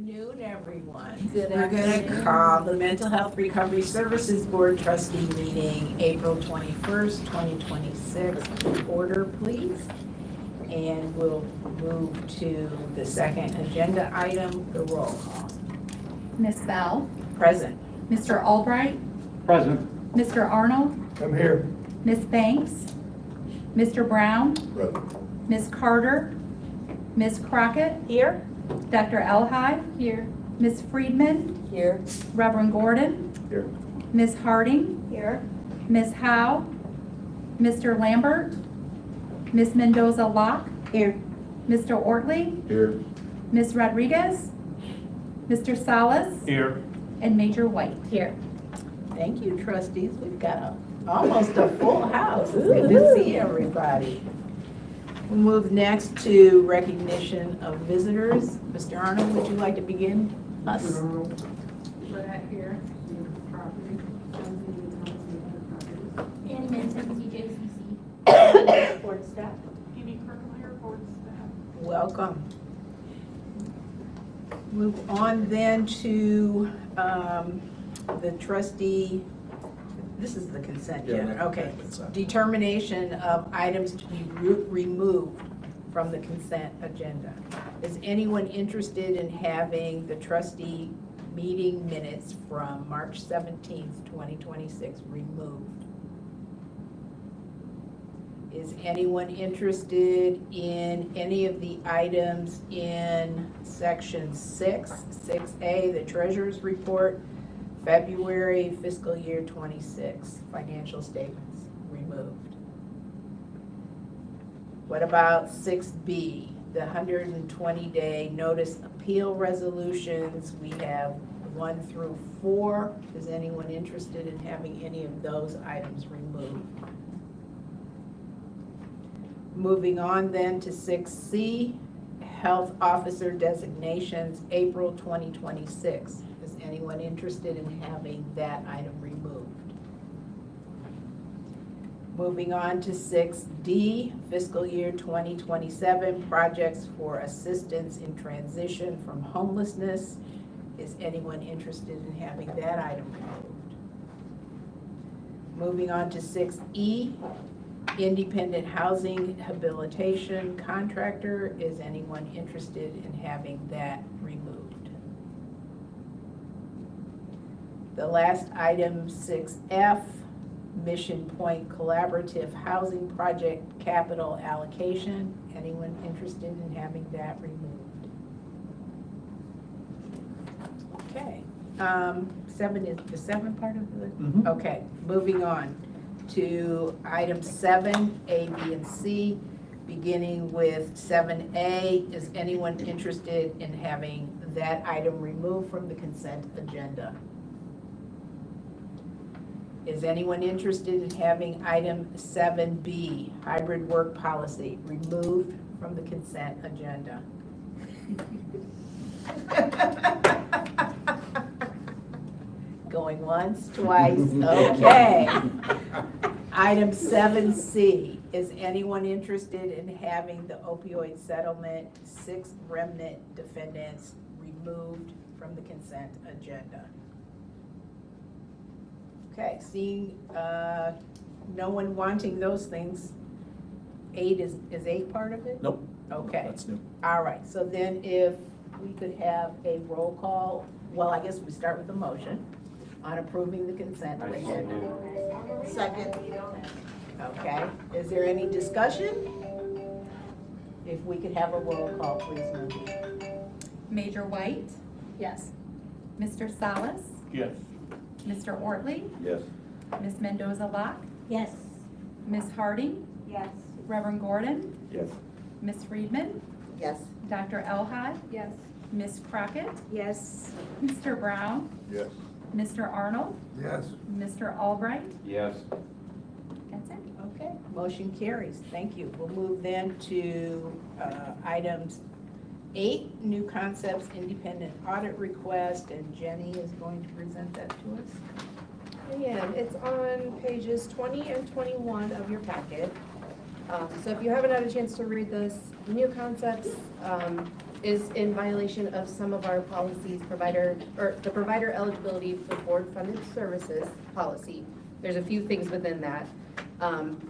afternoon, everyone. Good We're going to afternoon. call the Mental Health Recovery Services Board Trustee Meeting, April 21st, 2026. To order, please. And we'll move to the second agenda item, the roll call. Ms. Bell, Present. Mr. Albright, Present. Mr. Arnold, I'm here. Ms. Banks, Mr. Brown, Present. Ms. Carter, Ms. Crockett, Here. Dr. Elhai, here, Ms. Friedman, Here. Reverend Gordon, Here. Ms. Harding, Here. Ms. Howe, Mr. Lambert, Ms. Mendoza Locke, Here. Mr. Ortley, Here. Ms. Rodriguez, Mr. Salas, Here. and Major White. Here. Thank you, trustees. We've got almost a full house. It's good to see everybody. We'll move next to recognition of visitors. Mr. Arnold, would you like to begin us? Here. And then CJCC board staff. Amy Kirkmeyer, board staff. Welcome. Move on then to the trustee, this is the consent agenda, okay. Determination of items to be removed from the consent agenda. Is anyone interested in having the trustee meeting minutes from March 17th, 2026 removed? Is anyone interested in any of the items in section 6A, the treasurer's report, February fiscal year 26 financial statements removed? What about 6B, the 120-day notice appeal resolutions? We have 1 through 4. Is anyone interested in having any of those items removed? Moving on then to 6C, Health Officer Designations, April 2026. Is anyone interested in having that item removed? Moving on to 6D, Fiscal Year 2027, Projects for Assistance in Transition from Homelessness. Is anyone interested in having that item removed? Moving on to 6E, Independent Housing Habilitation Contractor. Is anyone interested in having that removed? The last item, 6F, Mission Point Collaborative Housing Project Capital Allocation. Anyone interested in having that removed? Okay. 7 is the 7 part of the, okay, moving on to item 7, A, B, and C, beginning with 7A. Is anyone interested in having that item removed from the consent agenda? Is anyone interested in having item 7B, hybrid work policy, removed from the consent agenda? Going once, twice, okay. Item 7C, is anyone interested in having the opioid settlement 6 remnant defendants removed from the consent agenda? Okay, seeing no one wanting those things, 8 is 8 part of it? Nope. Okay, That's new. all right, so then if we could have a roll call, well, I guess we start with the motion on approving the consent agenda. Second. Okay, is there any discussion? If we could have a roll call, please, Mindy. Major White, Yes. Mr. Salas, Yes. Mr. Ortley, Yes. Ms. Mendoza Locke, Yes. Ms. Harding, Yes. Reverend Gordon, Yes. Ms. Friedman, Yes. Dr. Elhai, Yes. Ms. Crockett, Yes. Mr. Brown, Yes. Mr. Arnold, Yes. Mr. Albright. Yes. That's it. Okay, motion carries. Thank you. We'll move then to items 8, new concepts, independent audit request, and Jenny is going to present that to us. Yeah, it's on pages 20 and 21 of your packet. So if you haven't had a chance to read this, new concepts is in violation of some of our policies, the provider eligibility for board-funded services policy. There's a few things within that.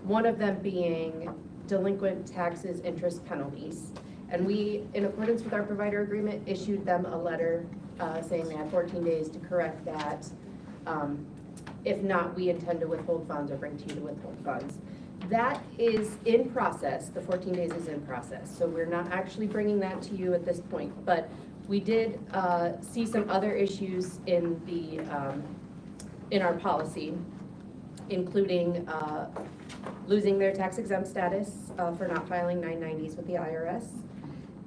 One of them being delinquent taxes, interest, penalties. And we, in accordance with our provider agreement, issued them a letter saying they have 14 days to correct that. If not, we intend to withhold funds or bring to you to withhold funds. That is in process. The 14 days is in process. So we're not actually bringing that to you at this point. But we did see some other issues in the in our policy, including losing their tax exempt status for not filing 990s with the IRS,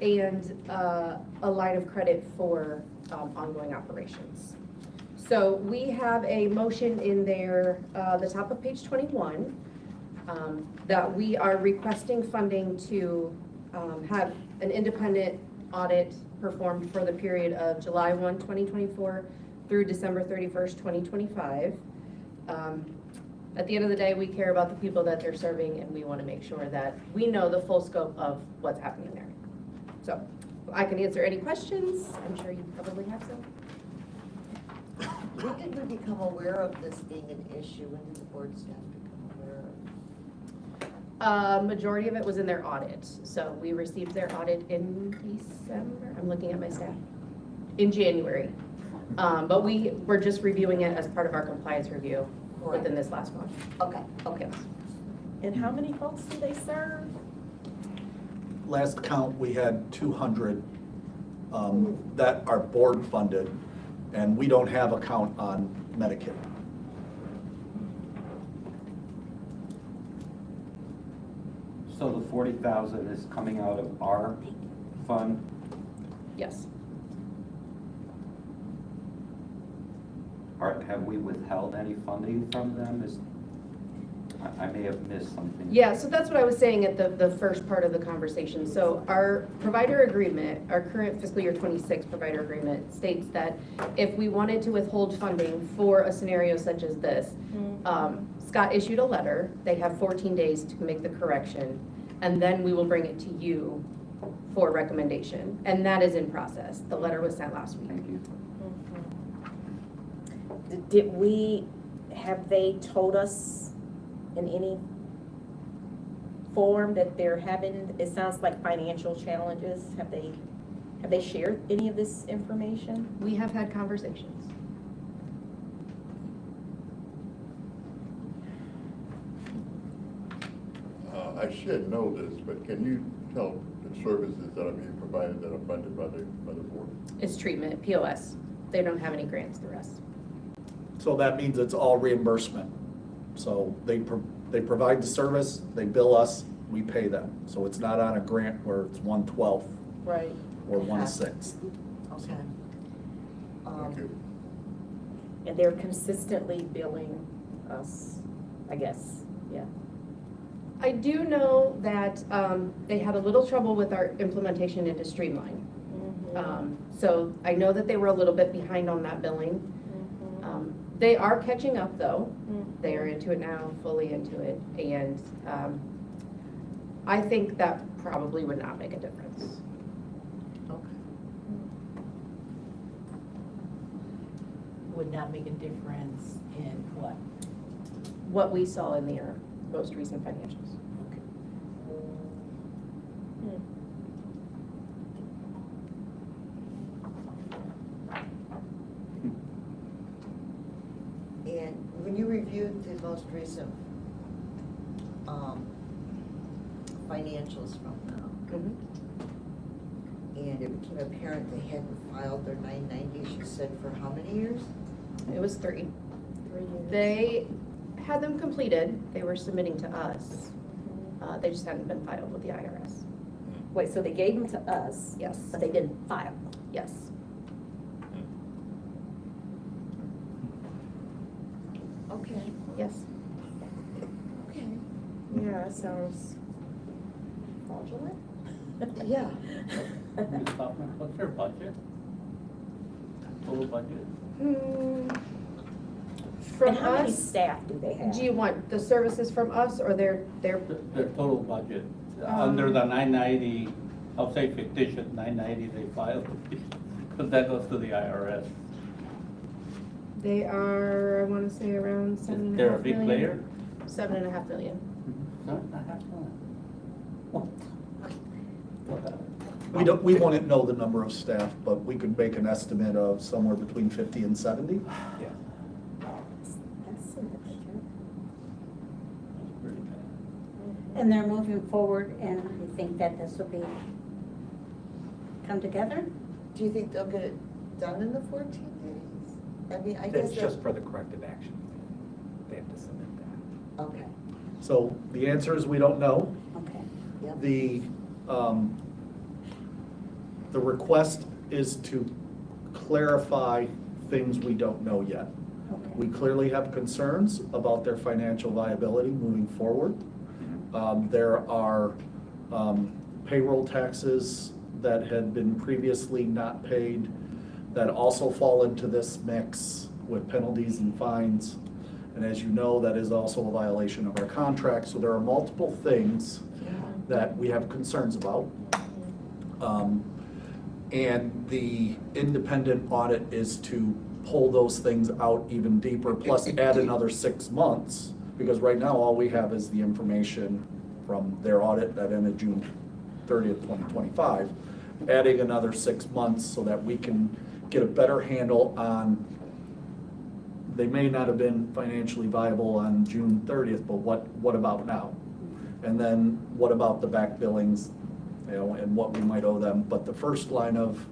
and a line of credit for ongoing operations. So we have a motion in there, the top of page 21, that we are requesting funding to have an independent audit performed for the period of July 1, 2024 through December 31st, 2025. At the end of the day, we care about the people that they're serving, and we want to make sure that we know the full scope of what's happening there. So I can answer any questions. I'm sure you probably have some. When did we become aware of this being an issue? When did the board staff become aware of it? Majority of it was in their audit. So we received their audit in December. I'm looking at my staff. In January. But we were just reviewing it as part of our compliance review within this last month. Okay, okay. And how many folks do they serve? Last count, we had 200 that are board funded, and we don't have a count on Medicaid. So the 40,000 is coming out of our fund? Yes. Have we withheld any funding from them? I may have missed something. Yeah, so that's what I was saying at the first part of the conversation. So our provider agreement, our current fiscal year 26 provider agreement states that if we wanted to withhold funding for a scenario such as this, Scott issued a letter. They have 14 days to make the correction, and then we will bring it to you for recommendation. And that is in process. The letter was sent last week. Thank you. Have they told us in any form that they're having, it sounds like financial challenges? Have they shared any of this information? We have had conversations. I should know this, but can you tell the services that are being provided that are funded by the board? It's treatment, POS. They don't have any grants through us. So that means it's all reimbursement. So they provide the service, they bill us, we pay them. So it's not on a grant where it's 1/12 Right. or 1/6. Okay. Thank you. And they're consistently billing us, I guess, yeah. I do know that they had a little trouble with our implementation into Streamline. So I know that they were a little bit behind on that billing. They are catching up though. They are into it now, fully into it. And I think that probably would not make a difference. Okay. Would not make a difference in what? What we saw in their most recent financials. And when you reviewed the most recent financials from them, and it became apparent they hadn't filed their 990s, you said for how many years? It was 3. 3 years. They had them completed. They were submitting to us. They just hadn't been filed with the IRS. Wait, so they gave them to us? Yes. But they didn't file them? Yes. Okay. Yes. Okay. Yeah, that sounds fraudulent. Yeah. Ms. Hoffman, what's their budget? Total budget? From And how many us, staff do they have? do you want the services from us or their Their total budget, under the 990 I'll say fictitious, 990 they filed, because that goes to the IRS. They are, I want to say around seven and a They're a half big million. player? 7.5 million. We wouldn't know the number of staff, but we could make an estimate of somewhere between 50 and 70. Yeah. That's significant. And they're moving forward, and you think that this will be, come together? Do you think they'll get it done in the 14 days? I mean, I guess That's just for the corrective action. They have to submit that. Okay, So the answer is we don't know. Okay. yep. The request is to clarify things we don't know yet. Okay. We clearly have concerns about their financial viability moving forward. There are payroll taxes that had been previously not paid that also fall into this mix with penalties and fines. And as you know, that is also a violation of our contract. So there are multiple things that we have concerns about. And the independent audit is to pull those things out even deeper, plus add another 6 months. Because right now, all we have is the information from their audit that ended June 30th, 2025. Adding another 6 months so that we can get a better handle on, they may not have been financially viable on June 30th, but what about now? And then what about the back billings, and what we might owe them? But the first line of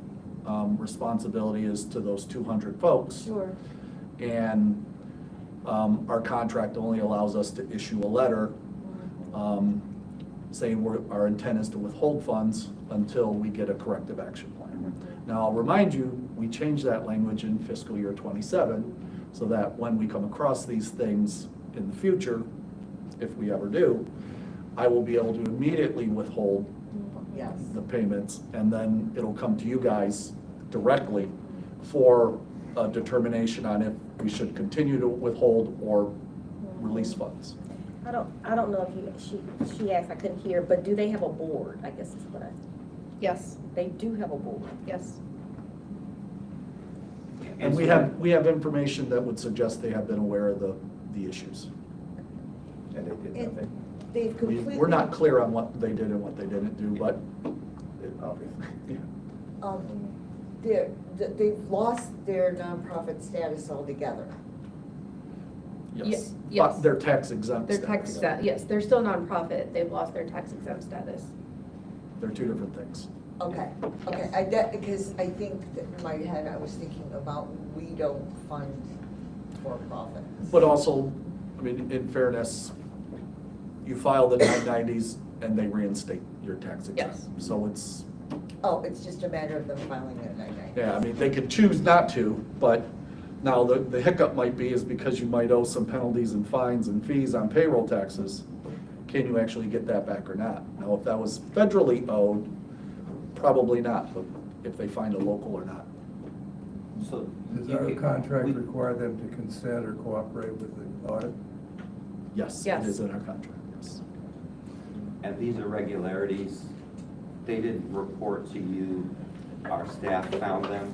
responsibility is to those 200 folks. Sure. And our contract only allows us to issue a letter saying our intent is to withhold funds until we get a corrective action plan. Now, I'll remind you, we changed that language in fiscal year 27, so that when we come across these things in the future, if we ever do, I will be able to immediately withhold Yes. the payments, and then it'll come to you guys directly for a determination on if we should continue to withhold or release funds. I don't know if she asked, I couldn't hear, but do they have a board, I guess is what Yes, they do have a board. yes. And we have information that would suggest they have been aware of the issues. And they did And nothing. they've completely. We're not clear on what they did and what they didn't do, but obviously, yeah. They've lost their nonprofit status altogether. Yes. yes. But they're tax exempt. They're tax status. exempt, yes, they're still nonprofit, they've lost their tax exempt status. They're two different things. Okay, okay, because I think that in my head, I was thinking about, we don't fund for profits. But also, I mean, in fairness, you file the 990s and they reinstate your tax exempt. Yes. So it's, Oh, it's just a matter of them filing their 990. yeah, I mean, they could choose not to, but now the hiccup might be is because you might owe some penalties and fines and fees on payroll taxes. Can you actually get that back or not? Now, if that was federally owed, probably not, but if they find a local or not. So Does our contract require them to consent or cooperate with the audit? Yes, Yes. it is in our contract, yes. And these irregularities, they didn't report to you, our staff found them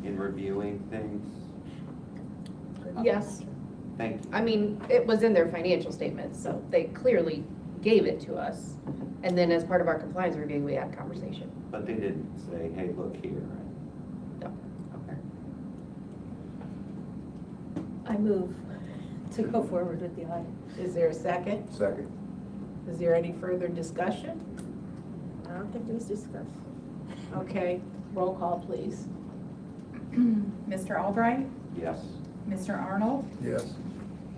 in reviewing things? Yes, Thank you. I mean, it was in their financial statements, so they clearly gave it to us. And then as part of our compliance review, we had a conversation. But they didn't say, hey, look here. No. Okay. I move to go forward with the audit. Is there a second? Second. Is there any further discussion? I don't think it was discussed. Okay, roll call, please. Mr. Albright, Yes. Mr. Arnold, Yes.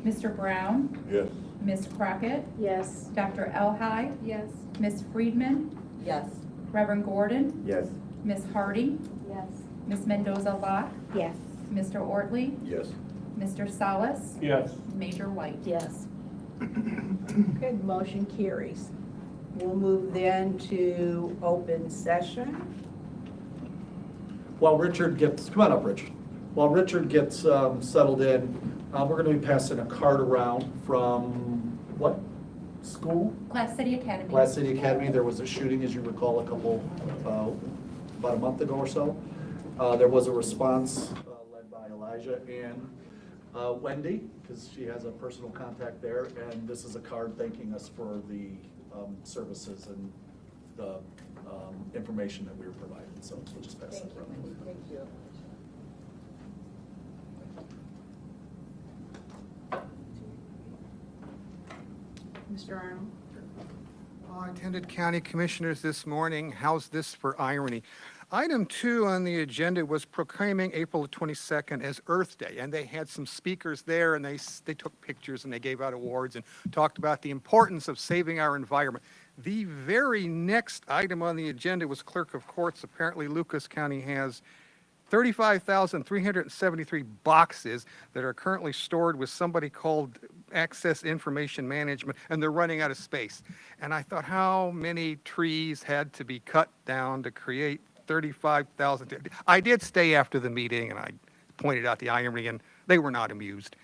Mr. Brown, Yes. Ms. Crockett, Yes. Dr. Elhai, Yes. Ms. Friedman, Yes. Reverend Gordon, Yes. Ms. Hardy, Yes. Ms. Mendoza-Locke, Yes. Mr. Ortley, Yes. Mr. Salas, yes. Major White. Yes. Good, motion carries. We'll move then to open session. While Richard gets, come on up, Rich. While Richard gets settled in, we're gonna be passing a card around from, what school, Glass City Academy. Glass City Academy. There was a shooting, as you recall, about a month ago or so. There was a response led by Elijah and Wendy, because she has a personal contact there, and this is a card thanking us for the services and the information that we were providing. So we'll just pass that around. Thank you. Mr. Arnold? Attended county commissioners this morning. How's this for irony? Item 2 on the agenda was proclaiming April 22nd as Earth Day, and they had some speakers there, and they took pictures and they gave out awards and talked about the importance of saving our environment. The very next item on the agenda was Clerk of Courts. Apparently Lucas County has 35,373 boxes that are currently stored with somebody called Access Information Management, and they're running out of space. And I thought, how many trees had to be cut down to create 35,000? I did stay after the meeting, and I pointed out the irony, and they were not amused.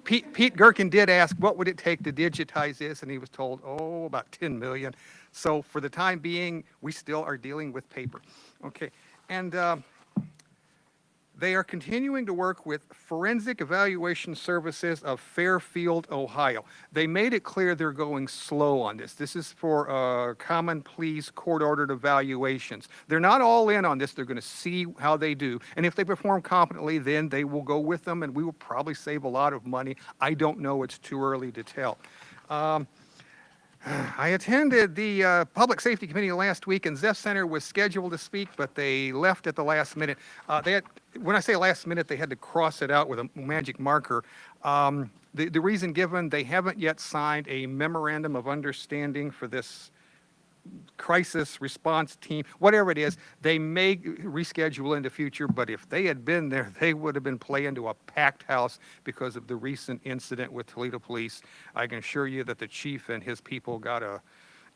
Pete Gherkin did ask, what would it take to digitize this? And he was told, oh, about 10 million. So for the time being, we still are dealing with paper. Okay, and they are continuing to work with Forensic Evaluation Services of Fairfield, Ohio. They made it clear they're going slow on this. This is for common pleas court-ordered evaluations. They're not all in on this. They're going to see how they do. And if they perform competently, then they will go with them, and we will probably save a lot of money. I don't know. It's too early to tell. I attended the Public Safety Committee last week, and Zeph Center was scheduled to speak, but they left at the last minute. When I say last minute, they had to cross it out with a magic marker. The reason given, they haven't yet signed a memorandum of understanding for this crisis response team, whatever it is. They may reschedule in the future, but if they had been there, they would have been playing to a packed house because of the recent incident with Toledo Police. I can assure you that the chief and his people got a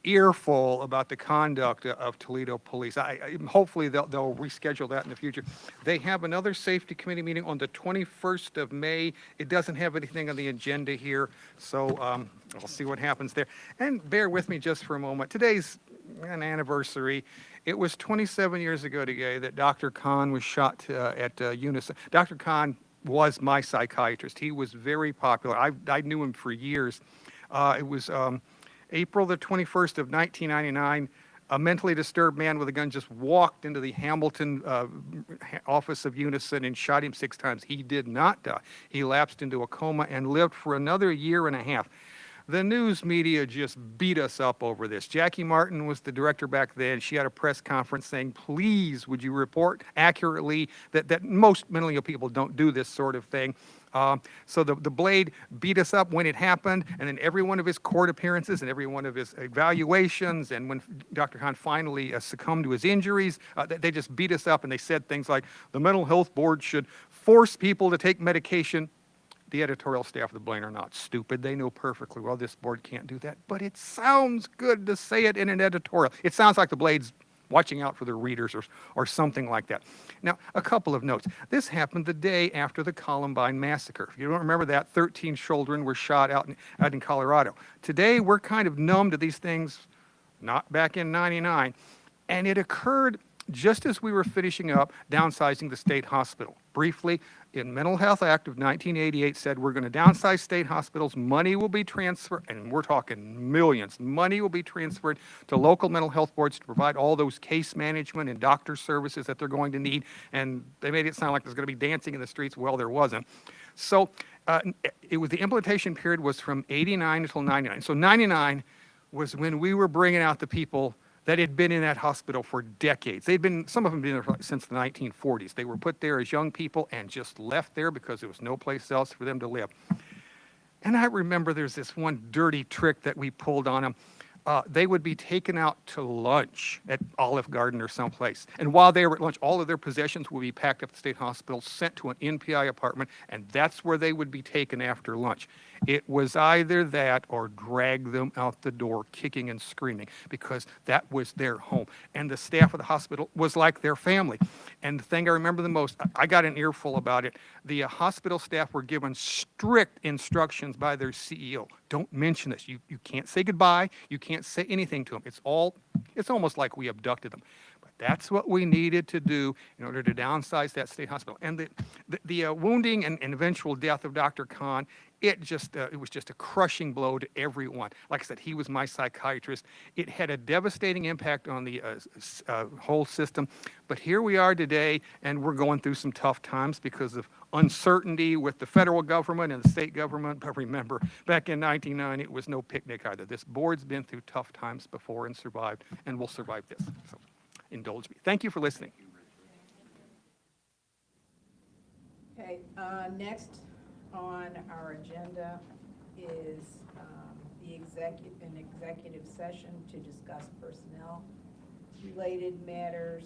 earful about the conduct of Toledo Police. Hopefully they'll reschedule that in the future. They have another safety committee meeting on the 21st of May. It doesn't have anything on the agenda here, so I'll see what happens there. And bear with me just for a moment. Today's an anniversary. It was 27 years ago today that Dr. Kahn was shot at Unison. Dr. Kahn was my psychiatrist. He was very popular. I knew him for years. It was April the 21st of 1999, a mentally disturbed man with a gun just walked into the Hamilton office of Unison and shot him 6 times. He did not die. He lapsed into a coma and lived for another year and a half. The news media just beat us up over this. Jackie Martin was the director back then. She had a press conference saying, please, would you report accurately that most mentally ill people don't do this sort of thing. So the Blade beat us up when it happened, and then every one of his court appearances and every one of his evaluations, and when Dr. Kahn finally succumbed to his injuries, they just beat us up, and they said things like, the mental health board should force people to take medication. The editorial staff of the Blaine are not stupid. They know perfectly well this board can't do that, but it sounds good to say it in an editorial. It sounds like the Blade's watching out for their readers or something like that. Now, a couple of notes. This happened the day after the Columbine massacre. If you don't remember that, 13 children were shot out in Colorado. Today, we're kind of numb to these things, not back in '99, and it occurred just as we were finishing up downsizing the state hospital. Briefly, in Mental Health Act of 1988 said we're going to downsize state hospitals, money will be transferred, and we're talking millions, money will be transferred to local mental health boards to provide all those case management and doctor services that they're going to need, and they made it sound like there's going to be dancing in the streets. Well, there wasn't. So the implementation period was from 89 until 99. So 99 was when we were bringing out the people that had been in that hospital for decades. Some of them had been there since the 1940s. They were put there as young people and just left there because there was no place else for them to live. And I remember there's this one dirty trick that we pulled on them. They would be taken out to lunch at Olive Garden or someplace. And while they were at lunch, all of their possessions would be packed up at the state hospital, sent to an NPI apartment, and that's where they would be taken after lunch. It was either that or drag them out the door kicking and screaming because that was their home. And the staff of the hospital was like their family. And the thing I remember the most, I got an earful about it. The hospital staff were given strict instructions by their CEO. Don't mention this. You can't say goodbye. You can't say anything to them. It's almost like we abducted them. But that's what we needed to do in order to downsize that state hospital. And the wounding and eventual death of Dr. Khan, it was just a crushing blow to everyone. Like I said, he was my psychiatrist. It had a devastating impact on the whole system. But here we are today, and we're going through some tough times because of uncertainty with the federal government and the state government. But remember, back in 1990, it was no picnic either. This board's been through tough times before and survived, and will survive this. So indulge me. Thank you for listening. Okay, next on our agenda is an executive session to discuss personnel-related matters,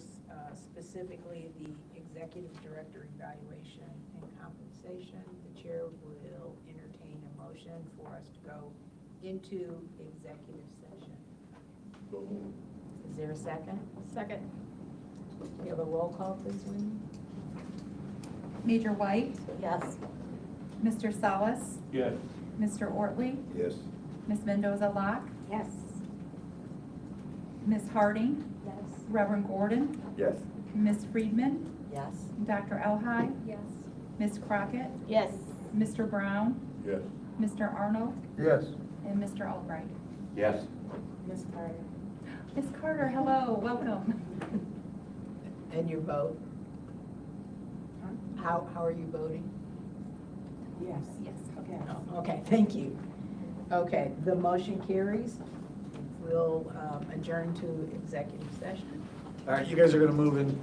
specifically the executive director evaluation and compensation. The chair will entertain a motion for us to go into executive session. Is there a second? Second. We have a roll call, please, Wendy? Major White, Yes. Mr. Salas, Yes. Mr. Ortley, Yes. Ms. Mendoza-Locke, Yes. Ms. Harding, Yes. Reverend Gordon, Yes. Ms. Friedman, Yes. Dr. Elhai, Yes. Ms. Crockett, Yes. Mr. Brown, Yes. Mr. Arnold, Yes. and Mr. Albright. Yes. Ms. Carter. Ms. Carter, hello, welcome. And your vote? How are you voting? Yes. Yes, okay. Oh, okay, thank you. Okay, the motion carries. We'll adjourn to executive session. All right, you guys are gonna move into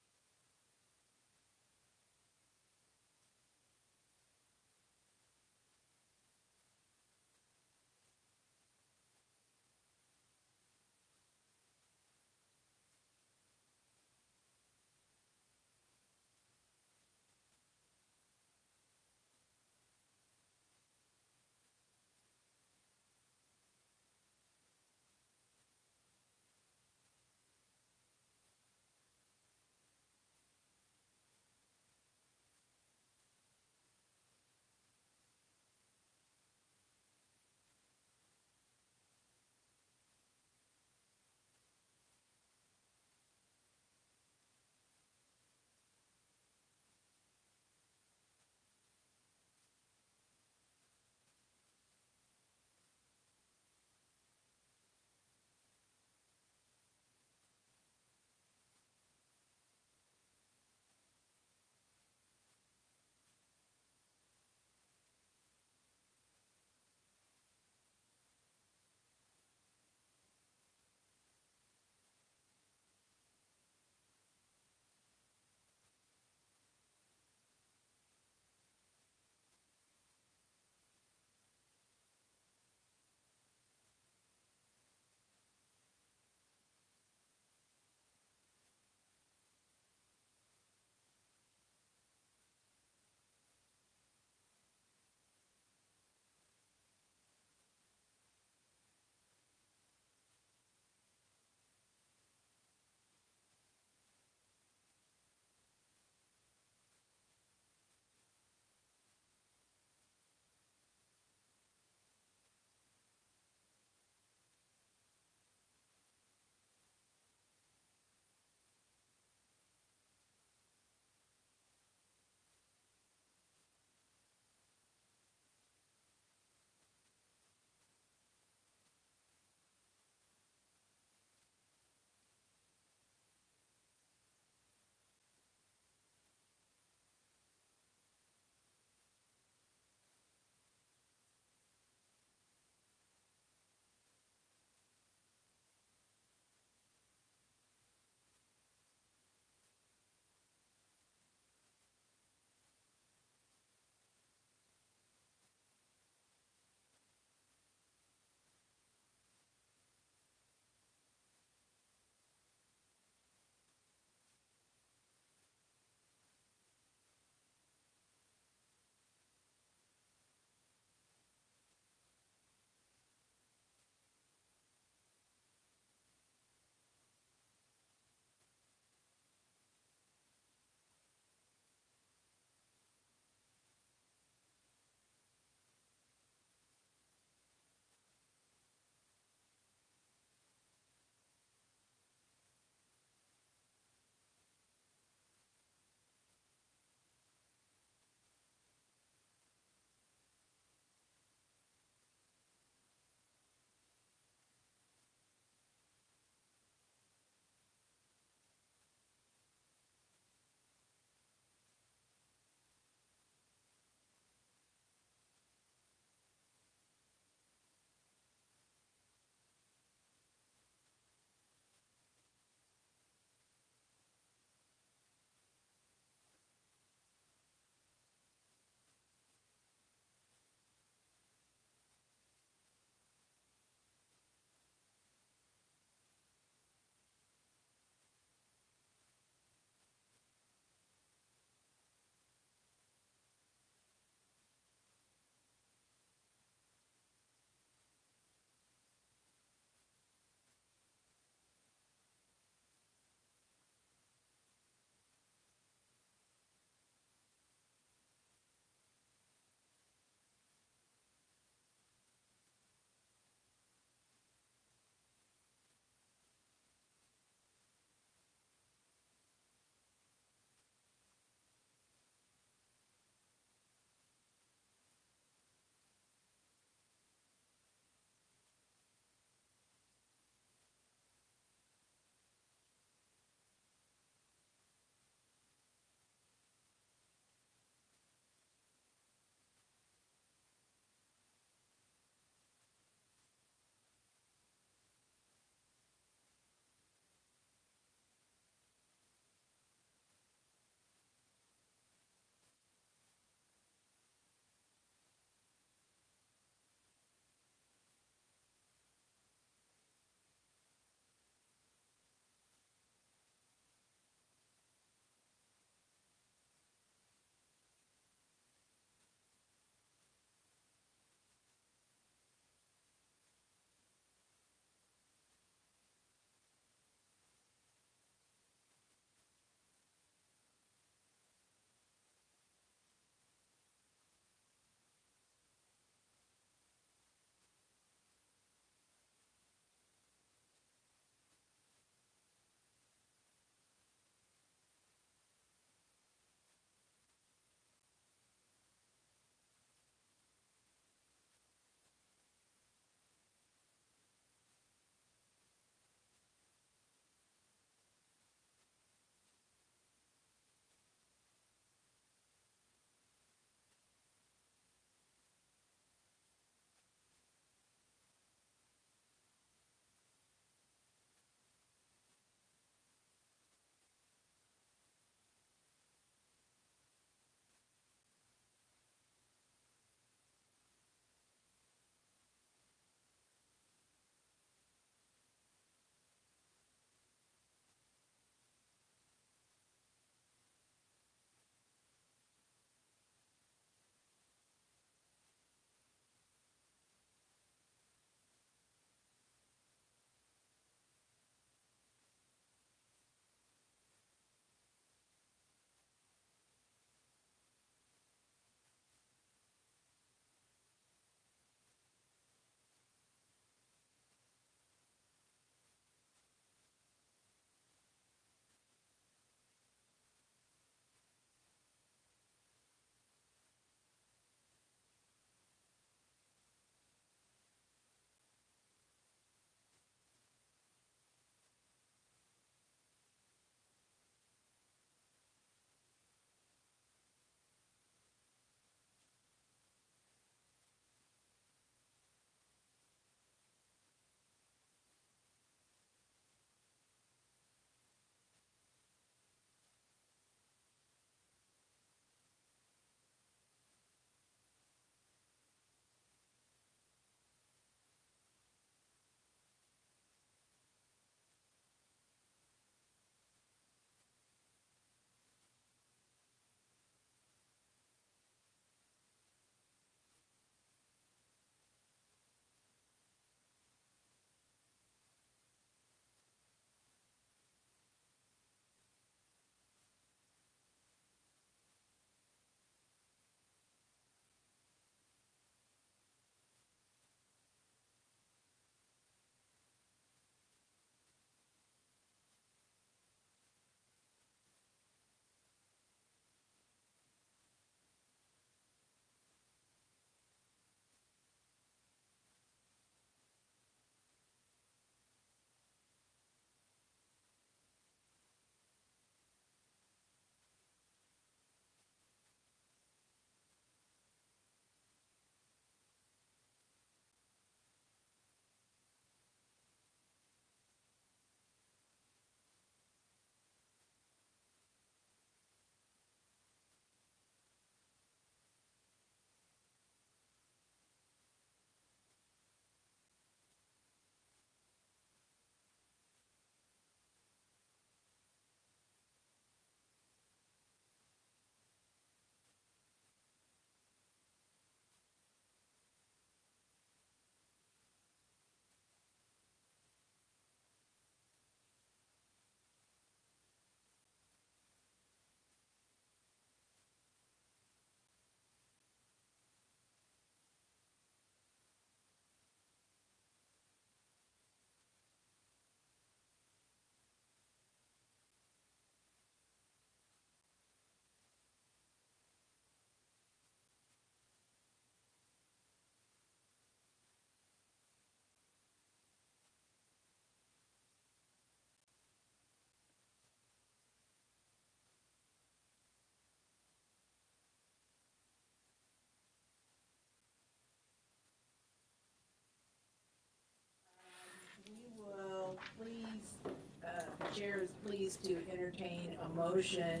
chair is pleased to entertain a motion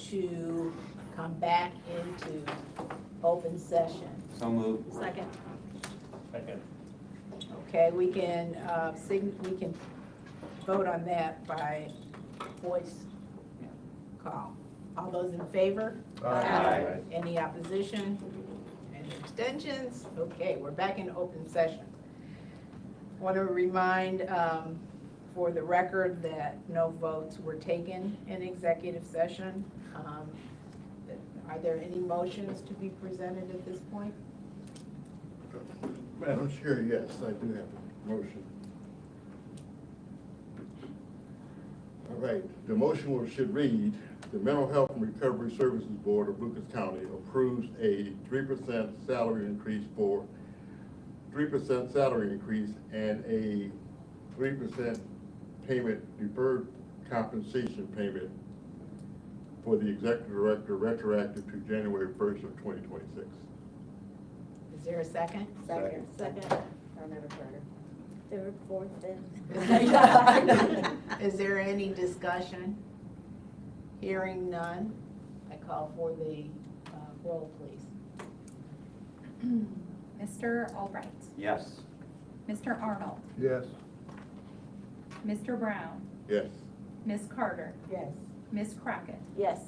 to come back into open session. So moved. Second. Second. Okay, we can vote on that by voice call. All those in favor? Aye. Any opposition? Any abstentions? Okay, we're back in open session. Want to remind for the record that no votes were taken in executive session. Are there any motions to be presented at this point? Madam Chair, yes, I do have a motion. All right, the motion should read, the Mental Health and Recovery Services Board of Lucas County approves a 3% salary increase and a 3% deferred compensation payment for the executive director retroactive to January 1st of 2026. Is there a second? Second. I'll never try her. Third, fourth, fifth. Is there any discussion? Hearing none, I call for the roll, please. Mr. Albright, Yes. Mr. Arnold, Yes. Mr. Brown, Yes. Ms. Carter, Yes. Ms. Crockett, Yes.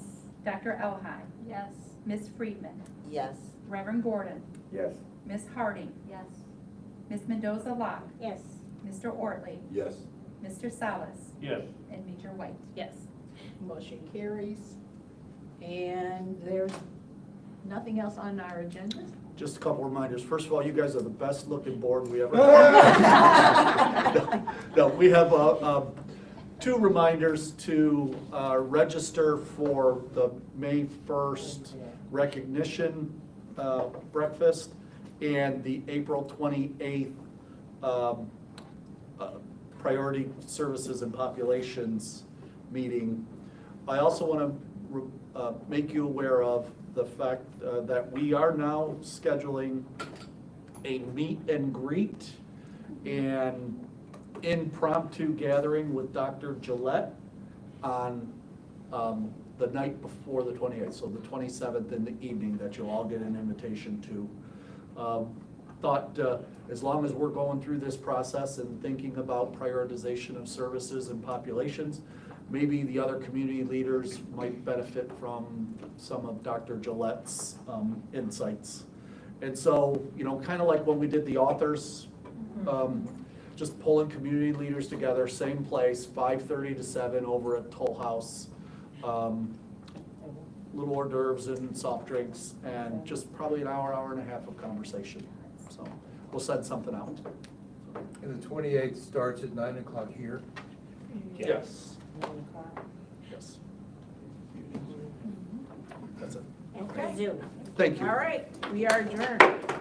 Dr. Elhai, Yes. Ms. Friedman, Yes. Reverend Gordon, Yes. Ms. Harding, Yes. Ms. Mendoza-Locke, Yes. Mr. Ortley, Yes. Mr. Salas, Yes. and Major White. Yes. Motion carries. And there's nothing else on our agenda? Just a couple reminders. First of all, you guys are the best looking board we ever had. No, we have two reminders to register for the May 1st recognition breakfast and the April 28th priority services and populations meeting. I also want to make you aware of the fact that we are now scheduling a meet and greet and impromptu gathering with Dr. Gillette on the night before the 28th, so the 27th in the evening, that you'll all get an invitation to. Thought as long as we're going through this process and thinking about prioritization of services and populations, maybe the other community leaders might benefit from some of Dr. Gillette's insights. And so, you know, kind of like when we did the authors, just pulling community leaders together, same place, 5:30 to 7 over at Toll House. Little hors d'oeuvres and soft drinks, and just probably an hour, hour and a half of conversation. So we'll send something out. And the 28th starts at 9 o'clock here. Yes. Yes. That's it. And Zoom. Thank you. All right, we are adjourned.